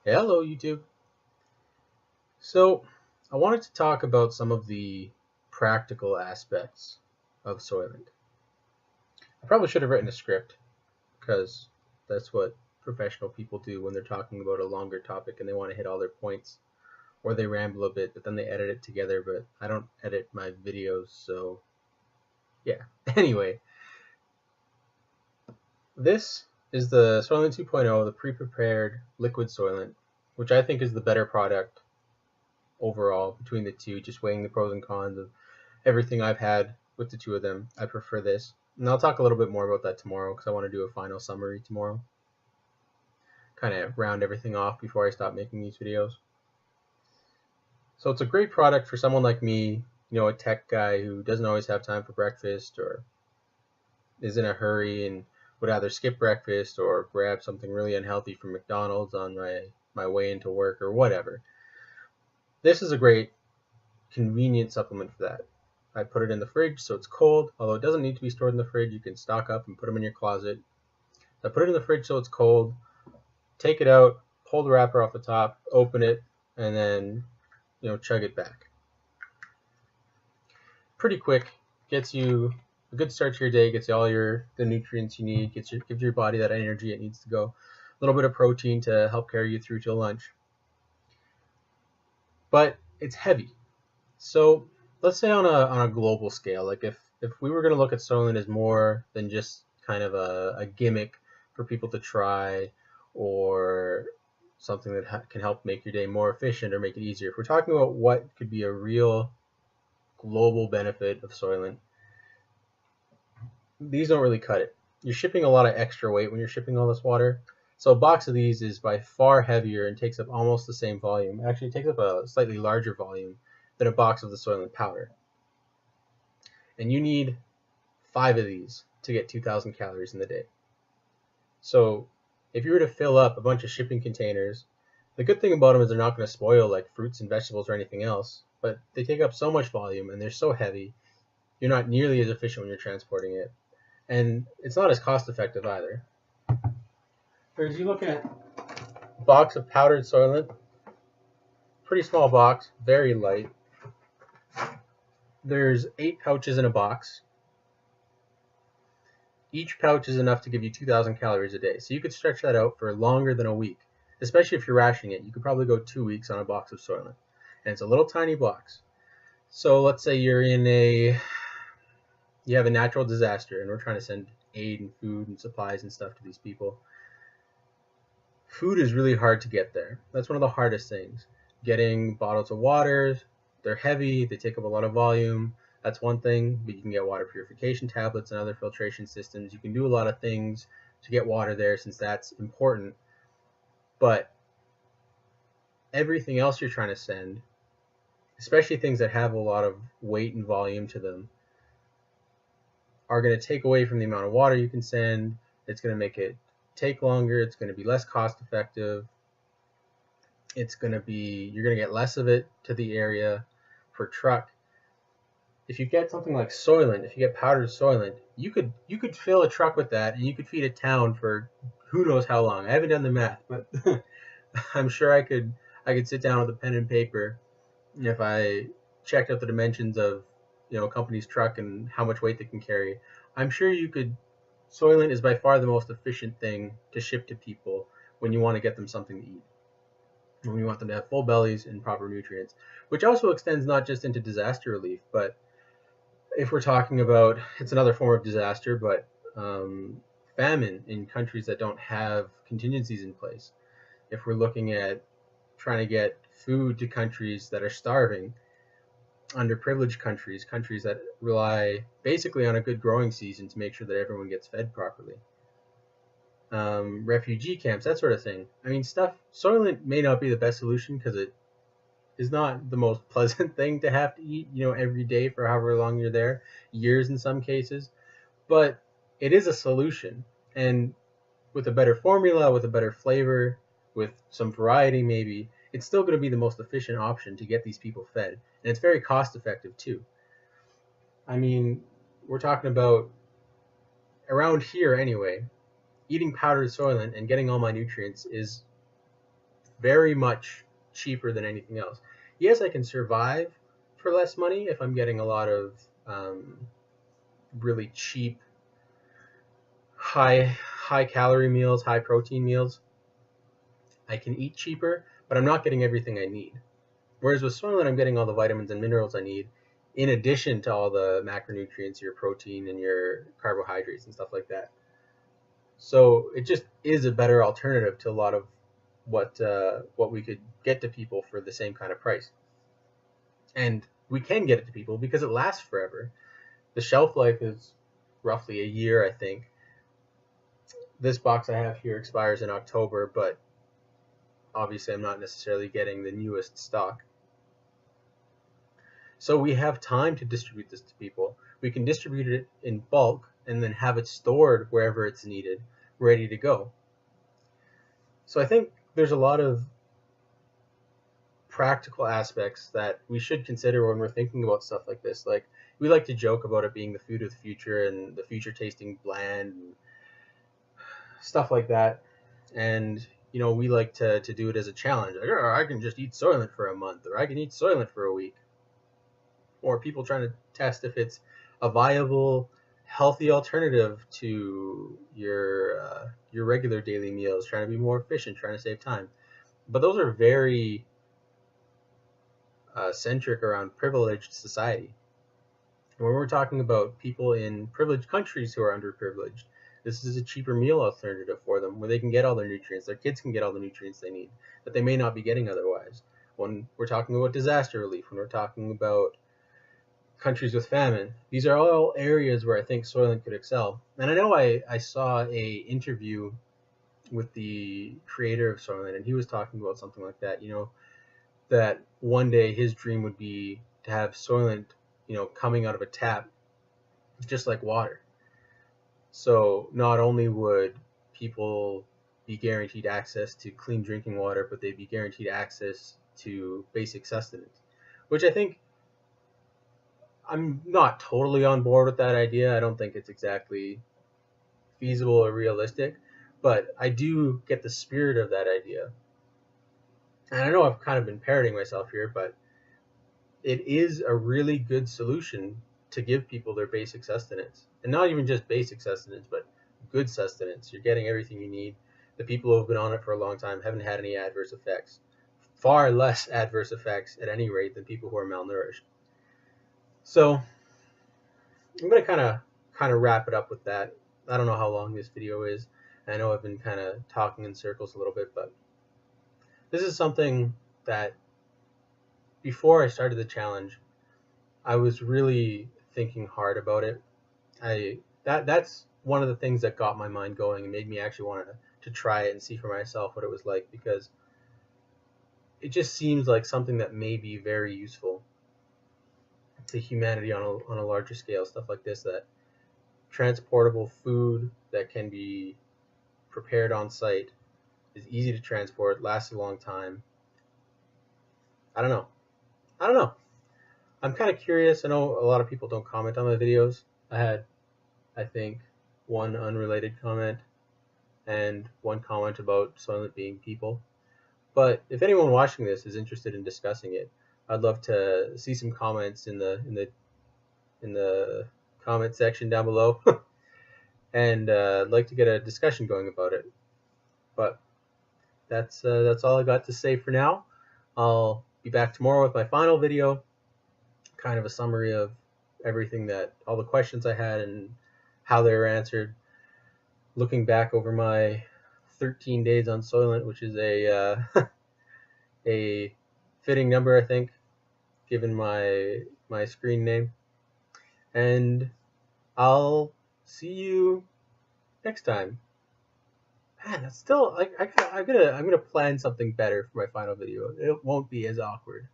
Hello, YouTube. So, I wanted to talk about some of the practical aspects of Soylent. I probably should have written a script because that's what professional people do when they're talking about a longer topic and they want to hit all their points, or they ramble a bit, but then they edit it together. But I don't edit my videos, so yeah. Anyway, this is the Soylent 2.0, the pre-prepared liquid Soylent, which I think is the better product overall between the two, just weighing the pros and cons of everything I've had with the two of them. I prefer this. And I'll talk a little bit more about that tomorrow because I want to do a final summary tomorrow. Kind of round everything off before I stop making these videos. So it's a great product for someone like me, a tech guy who doesn't always have time for breakfast or is in a hurry and would either skip breakfast or grab something really unhealthy from McDonald's on my way into work or whatever. This is a great convenient supplement for that. I put it in the fridge so it's cold, although it doesn't need to be stored in the fridge. You can stock up and put them in your closet. I put it in the fridge so it's cold, take it out, pull the wrapper off the top, open it, and then chug it back. Pretty quick, gets you a good start to your day, gets you all the nutrients you need, gives your body that energy it needs to go. A little bit of protein to help carry you through till lunch. But it's heavy. So let's say on a global scale, like if we were going to look at Soylent as more than just kind of a gimmick for people to try or something that can help make your day more efficient or make it easier. If we're talking about what could be a real global benefit of Soylent, these don't really cut it. You're shipping a lot of extra weight when you're shipping all this water. So a box of these is by far heavier and takes up almost the same volume. Actually, it takes up a slightly larger volume than a box of the Soylent powder. And you need 5 of these to get 2,000 calories in the day. So if you were to fill up a bunch of shipping containers, the good thing about them is they're not going to spoil like fruits and vegetables or anything else, but they take up so much volume and they're so heavy, you're not nearly as efficient when you're transporting it. And it's not as cost effective either. Whereas you look at a box of powdered Soylent, pretty small box, very light. There's 8 pouches in a box. Each pouch is enough to give you 2,000 calories a day. So you could stretch that out for longer than a week, especially if you're rationing it. You could probably go 2 weeks on a box of Soylent. And it's a little tiny box. So let's say you have a natural disaster and we're trying to send aid and food and supplies and stuff to these people. Food is really hard to get there. That's one of the hardest things. Getting bottles of water, they're heavy, they take up a lot of volume. That's one thing, but you can get water purification tablets and other filtration systems. You can do a lot of things to get water there since that's important. But everything else you're trying to send, especially things that have a lot of weight and volume to them, are going to take away from the amount of water you can send. It's going to make it take longer. It's going to be less cost effective. You're going to get less of it to the area per truck. If you get something like Soylent, if you get powdered Soylent, you could fill a truck with that and you could feed a town for who knows how long. I haven't done the math, but I'm sure I could sit down with a pen and paper, and if I checked out the dimensions of a company's truck and how much weight they can carry, I'm sure you could. Soylent is by far the most efficient thing to ship to people when you want to get them something to eat, when you want them to have full bellies and proper nutrients, which also extends not just into disaster relief, but if we're talking about, it's another form of disaster, but famine in countries that don't have contingencies in place. If we're looking at trying to get food to countries that are starving, underprivileged countries, countries that rely basically on a good growing season to make sure that everyone gets fed properly. Refugee camps, that sort of thing. I mean, Soylent may not be the best solution because it is not the most pleasant thing to have to eat, every day for however long you're there, years in some cases, but it is a solution. And with a better formula, with a better flavor, with some variety maybe, it's still going to be the most efficient option to get these people fed. And it's very cost effective too. I mean, we're talking about, around here anyway, eating powdered Soylent and getting all my nutrients is very much cheaper than anything else. Yes, I can survive for less money if I'm getting a lot of really cheap, high calorie meals, high protein meals. I can eat cheaper, but I'm not getting everything I need. Whereas with Soylent, I'm getting all the vitamins and minerals I need, in addition to all the macronutrients, your protein and your carbohydrates and stuff like that. So it just is a better alternative to a lot of what we could get to people for the same kind of price. And we can get it to people because it lasts forever. The shelf life is roughly a year, I think. This box I have here expires in October, but obviously I'm not necessarily getting the newest stock. So we have time to distribute this to people. We can distribute it in bulk and then have it stored wherever it's needed, ready to go. So I think there's a lot of practical aspects that we should consider when we're thinking about stuff like this. Like, we like to joke about it being the food of the future and the future tasting bland and stuff like that. And we like to do it as a challenge. Like, oh, I can just eat Soylent for a month, or I can eat Soylent for a week. Or people trying to test if it's a viable, healthy alternative to your regular daily meals, trying to be more efficient, trying to save time. But those are very centric around privileged society. And when we're talking about people in privileged countries who are underprivileged, this is a cheaper meal alternative for them, where they can get all their nutrients. Their kids can get all the nutrients they need that they may not be getting otherwise. When we're talking about disaster relief, when we're talking about countries with famine, these are all areas where I think Soylent could excel. And I know I saw a interview with the creator of Soylent, and he was talking about something like that, that one day his dream would be to have Soylent, coming out of a tap, just like water. So not only would people be guaranteed access to clean drinking water, but they'd be guaranteed access to basic sustenance, which I think I'm not totally on board with that idea. I don't think it's exactly feasible or realistic, but I do get the spirit of that idea. And I know I've kind of been parroting myself here, but it is a really good solution to give people their basic sustenance. And not even just basic sustenance, but good sustenance. You're getting everything you need. The people who have been on it for a long time haven't had any adverse effects. Far less adverse effects, at any rate, than people who are malnourished. So I'm going to kind of wrap it up with that. I don't know how long this video is. I know I've been kind of talking in circles a little bit, but this is something that before I started the challenge, I was really thinking hard about it. That's one of the things that got my mind going and made me actually want to try it and see for myself what it was like, because it just seems like something that may be very useful to humanity on a larger scale. Stuff like this, that transportable food that can be prepared on site, is easy to transport, lasts a long time. I don't know. I'm kind of curious. I know a lot of people don't comment on my videos. I had, I think, one unrelated comment and one comment about Soylent being people. But if anyone watching this is interested in discussing it, I'd love to see some comments in the comment section down below, and I'd like to get a discussion going about it. But that's all I got to say for now. I'll be back tomorrow with my final video, kind of a summary of everything, all the questions I had and how they were answered. Looking back over my 13 days on Soylent, which is a a fitting number, I think, given my screen name. And I'll see you next time. Man, that's still I'm gonna plan something better for my final video. It won't be as awkward.